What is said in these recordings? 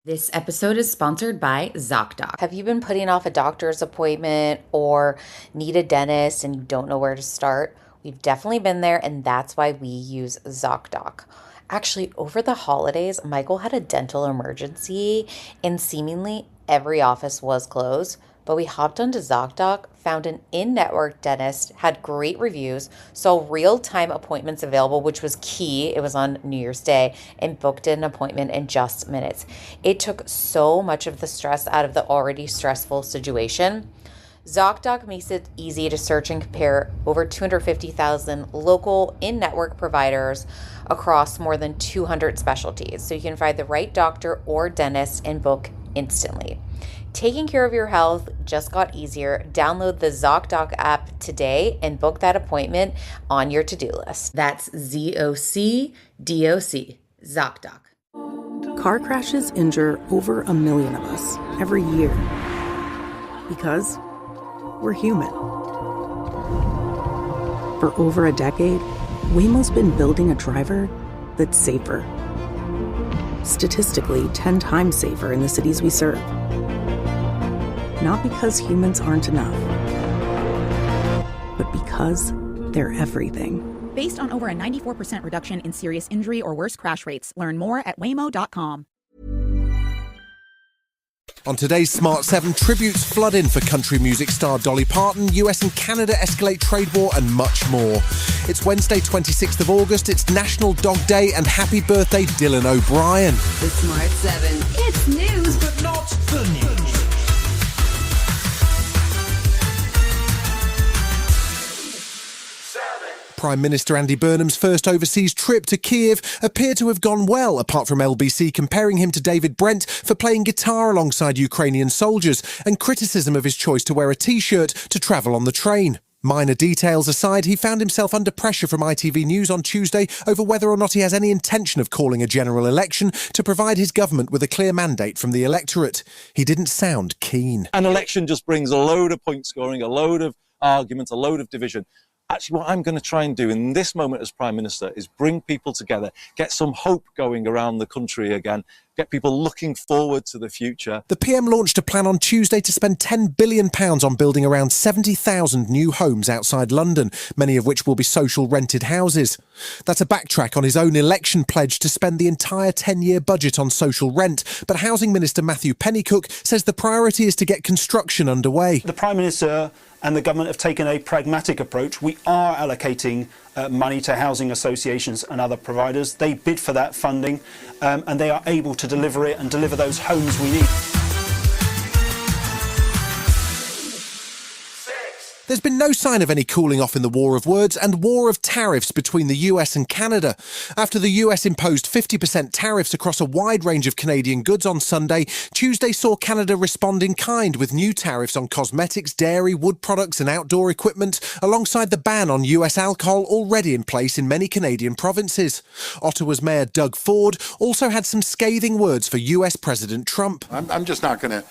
This episode is sponsored by ZocDoc. Have you been putting off a doctor's appointment or need a dentist and you don't know where to start? We've definitely been there, and that's why we use ZocDoc. Actually, over the holidays, Michael had a dental emergency and seemingly every office was closed. But we hopped onto ZocDoc, found an in-network dentist, had great reviews, saw real-time appointments available, which was key. It was on New Year's Day, and booked an appointment in just minutes. It took so much of the stress out of the already stressful situation. ZocDoc makes it easy to search and compare over 250,000 local in-network providers across more than 200 specialties, so you can find the right doctor or dentist and book instantly. Taking care of your health just got easier. Download the ZocDoc app today and book that appointment on your to-do list. That's ZocDoc. ZocDoc. Car crashes injure over 1 million of us every year because we're human. For over a decade, Waymo's been building a driver that's safer. Statistically, 10 times safer in the cities we serve. Not because humans aren't enough, but because they're everything. Based on over a 94% reduction in serious injury or worse crash rates. Learn more at waymo.com. On today's Smart 7, tributes flood in for country music star Dolly Parton, US and Canada escalate trade war, and much more. It's Wednesday, 26th of August, it's National Dog Day, and happy birthday, Dylan O'Brien. The Smart 7. It's news, but not the news. Prime Minister Andy Burnham's first overseas trip to Kiev appeared to have gone well, apart from LBC comparing him to David Brent for playing guitar alongside Ukrainian soldiers and criticism of his choice to wear a T-shirt to travel on the train. Minor details aside, he found himself under pressure from ITV News on Tuesday over whether or not he has any intention of calling a general election to provide his government with a clear mandate from the electorate. He didn't sound keen. An election just brings a load of point scoring, a load of arguments, a load of division. Actually, what I'm going to try and do in this moment as Prime Minister is bring people together, get some hope going around the country again, get people looking forward to the future. The PM launched a plan on Tuesday to spend £10 billion on building around 70,000 new homes outside London, many of which will be social rented houses. That's a backtrack on his own election pledge to spend the entire 10-year budget on social rent, but Housing Minister Matthew Pennycook says the priority is to get construction underway. The Prime Minister and the government have taken a pragmatic approach. We are allocating money to housing associations and other providers. They bid for that funding and they are able to deliver it and deliver those homes we need. There's been no sign of any cooling off in the war of words and war of tariffs between the US and Canada. After the US imposed 50% tariffs across a wide range of Canadian goods on Sunday, Tuesday saw Canada respond in kind with new tariffs on cosmetics, dairy, wood products and outdoor equipment, alongside the ban on US alcohol already in place in many Canadian provinces. Ottawa's Mayor Doug Ford also had some scathing words for US President Trump. I'm just not going to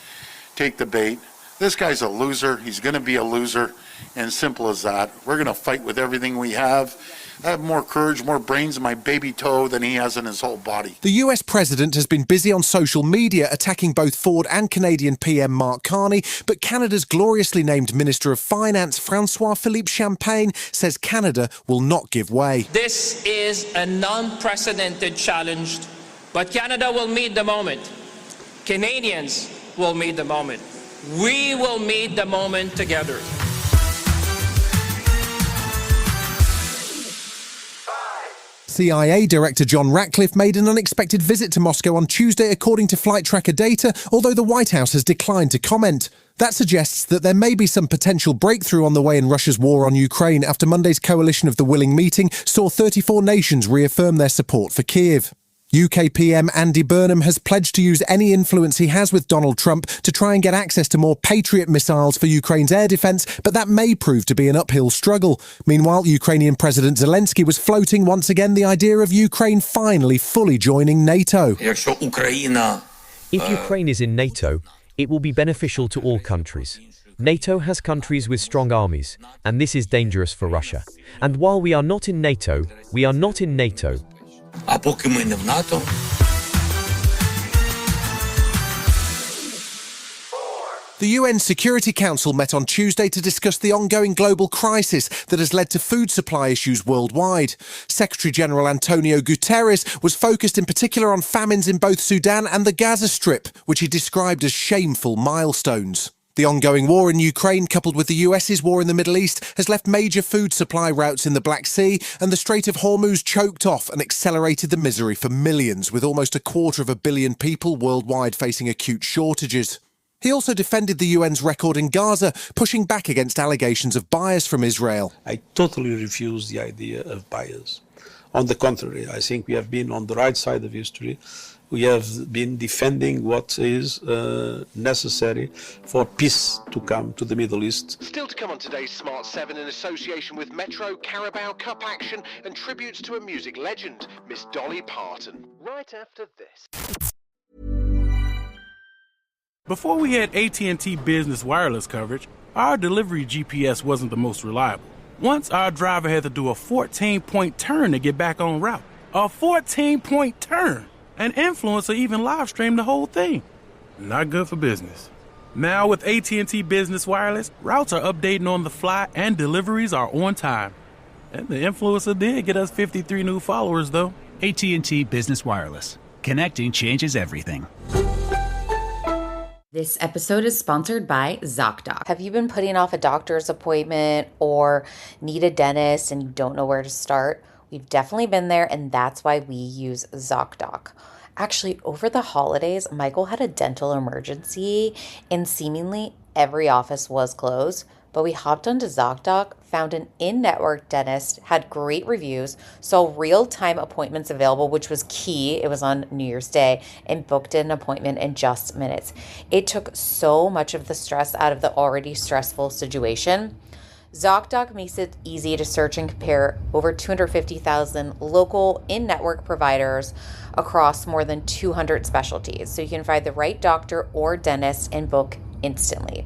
take the bait. This guy's a loser. He's going to be a loser. And simple as that. We're going to fight with everything we have. I have more courage, more brains in my baby toe than he has in his whole body. The US president has been busy on social media attacking both Ford and Canadian PM Mark Carney, but Canada's gloriously named Minister of Finance, Francois-Philippe Champagne, says Canada will not give way. This is an unprecedented challenge, but Canada will meet the moment. Canadians will meet the moment. We will meet the moment together. CIA Director John Ratcliffe made an unexpected visit to Moscow on Tuesday, according to flight tracker data, although the White House has declined to comment. That suggests that there may be some potential breakthrough on the way in Russia's war on Ukraine after Monday's Coalition of the Willing meeting saw 34 nations reaffirm their support for Kyiv. UK PM Andy Burnham has pledged to use any influence he has with Donald Trump to try and get access to more Patriot missiles for Ukraine's air defence, but that may prove to be an uphill struggle. Meanwhile, Ukrainian President Zelensky was floating once again the idea of Ukraine finally fully joining NATO. If Ukraine is in NATO, it will be beneficial to all countries. NATO has countries with strong armies, and this is dangerous for Russia. And while we are not in NATO, we are not in NATO. А поки ми не в НАТО. The UN Security Council met on Tuesday to discuss the ongoing global crisis that has led to food supply issues worldwide. Secretary-General Antonio Guterres was focused in particular on famines in both Sudan and the Gaza Strip, which he described as shameful milestones. The ongoing war in Ukraine, coupled with the US's war in the Middle East, has left major food supply routes in the Black Sea, and the Strait of Hormuz choked off and accelerated the misery for millions, with almost 250 million people worldwide facing acute shortages. He also defended the UN's record in Gaza, pushing back against allegations of bias from Israel. I totally refuse the idea of bias. On the contrary, I think we have been on the right side of history. We have been defending what is necessary for peace to come to the Middle East. Still to come on today's Smart 7 in association with Metro, Carabao Cup action and tributes to a music legend, Miss Dolly Parton. Right after this. Before we had AT&T Business Wireless coverage, our delivery GPS wasn't the most reliable. Once our driver had to do a 14-point turn to get back on route. A 14-point turn! An influencer even live streamed the whole thing. Not good for business. Now with AT&T Business Wireless, routes are updating on the fly and deliveries are on time. And the influencer did get us 53 new followers though. AT&T Business Wireless. Connecting changes everything. This episode is sponsored by ZocDoc. Have you been putting off a doctor's appointment or need a dentist and you don't know where to start? We've definitely been there, and that's why we use ZocDoc. Actually, over the holidays, Michael had a dental emergency and seemingly every office was closed. But we hopped onto ZocDoc, found an in-network dentist, had great reviews, saw real-time appointments available, which was key. It was on New Year's Day, and booked an appointment in just minutes. It took so much of the stress out of the already stressful situation. ZocDoc makes it easy to search and compare over 250,000 local in-network providers across more than 200 specialties, so you can find the right doctor or dentist and book instantly.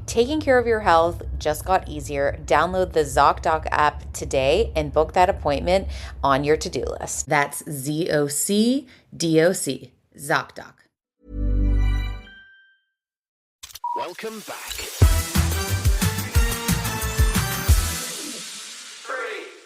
Taking care of your health just got easier. Download the ZocDoc app today and book that appointment on your to-do list. That's ZocDoc. ZocDoc. Welcome back.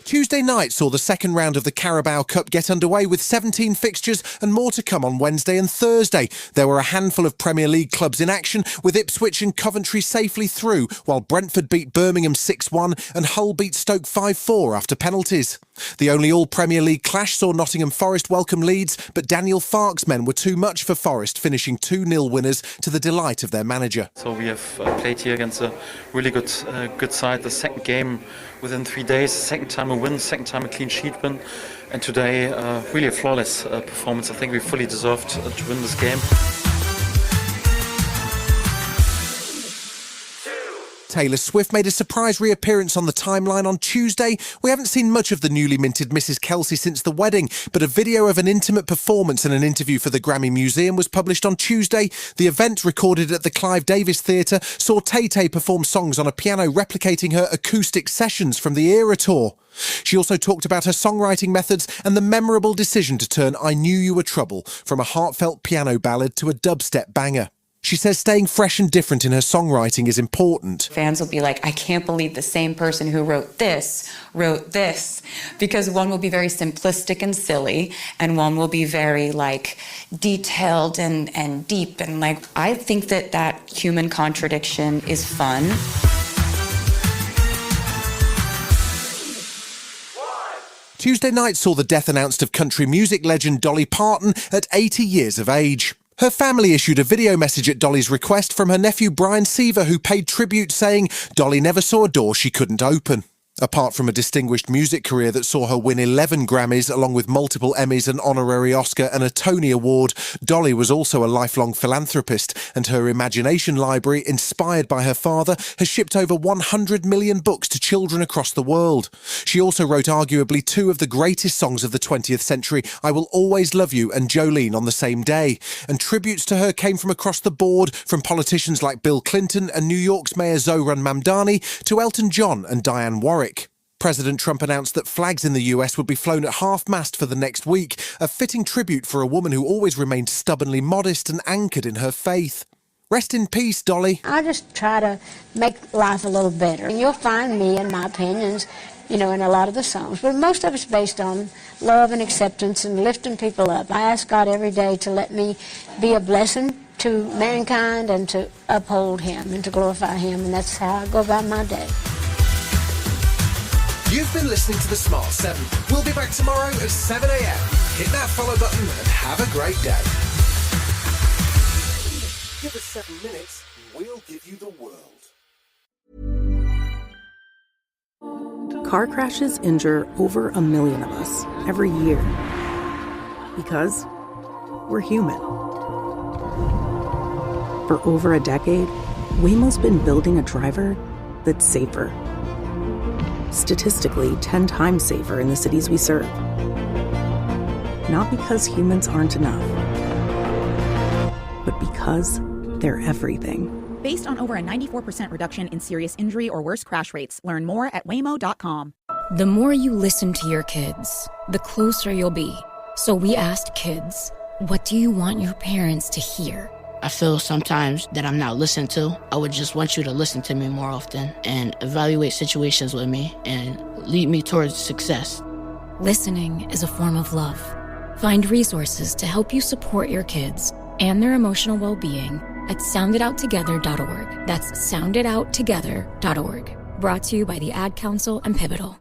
Tuesday night saw the second round of the Carabao Cup get underway with 17 fixtures and more to come on Wednesday and Thursday. There were a handful of Premier League clubs in action, with Ipswich and Coventry safely through, while Brentford beat Birmingham 6-1 and Hull beat Stoke 5-4 after penalties. The only all-Premier League clash saw Nottingham Forest welcome Leeds, but Daniel Farke's men were too much for Forest, finishing 2-0 winners to the delight of their manager. So we have played here against a really good side. The second game within 3 days, second time a win, second time a clean sheet win, and today really a flawless performance. I think we fully deserved to win this game. Taylor Swift made a surprise reappearance on the timeline on Tuesday. We haven't seen much of the newly minted Mrs. Kelsey since the wedding, but a video of an intimate performance and an interview for the Grammy Museum was published on Tuesday. The event, recorded at the Clive Davis Theatre, saw Tay-Tay perform songs on a piano replicating her acoustic sessions from the Era tour. She also talked about her songwriting methods and the memorable decision to turn I Knew You Were Trouble from a heartfelt piano ballad to a dubstep banger. She says staying fresh and different in her songwriting is important. Fans will be like, I can't believe the same person who wrote this, because one will be very simplistic and silly, and one will be very detailed and deep, and I think that human contradiction is fun. Tuesday night saw the death announced of country music legend Dolly Parton at 80 years of age. Her family issued a video message at Dolly's request from her nephew Brian Seaver, who paid tribute, saying Dolly never saw a door she couldn't open. Apart from a distinguished music career that saw her win 11 Grammys, along with multiple Emmys, an honorary Oscar and a Tony Award, Dolly was also a lifelong philanthropist, and her imagination library, inspired by her father, has shipped over 100 million books to children across the world. She also wrote arguably two of the greatest songs of the 20th century, I Will Always Love You and Jolene, on the same day, and tributes to her came from across the board, from politicians like Bill Clinton and New York's Mayor Zohran Mamdani to Elton John and Diane Warwick. President Trump announced that flags in the US would be flown at half-mast for the next week, a fitting tribute for a woman who always remained stubbornly modest and anchored in her faith. Rest in peace, Dolly. I just try to make life a little better. And you'll find me and my opinions, in a lot of the songs. But most of it's based on love and acceptance and lifting people up. I ask God every day to let me be a blessing to mankind and to uphold Him and to glorify Him. And that's how I go about my day. You've been listening to The Smart 7. We'll be back tomorrow at 7 a.m. Hit that follow button and have a great day. Give us 7 minutes, we'll give you the world. Car crashes injure over 1 million of us every year because we're human. For over a decade, Waymo's been building a driver that's safer. Statistically, 10 times safer in the cities we serve. Not because humans aren't enough, but because they're everything. Based on over a 94% reduction in serious injury or worse crash rates, learn more at waymo.com. The more you listen to your kids, the closer you'll be. So we asked kids, what do you want your parents to hear? I feel sometimes that I'm not listened to. I would just want you to listen to me more often and evaluate situations with me and lead me towards success. Listening is a form of love. Find resources to help you support your kids and their emotional well-being at sounditouttogether.org. That's sounditouttogether.org. Brought to you by the Ad Council and Pivotal.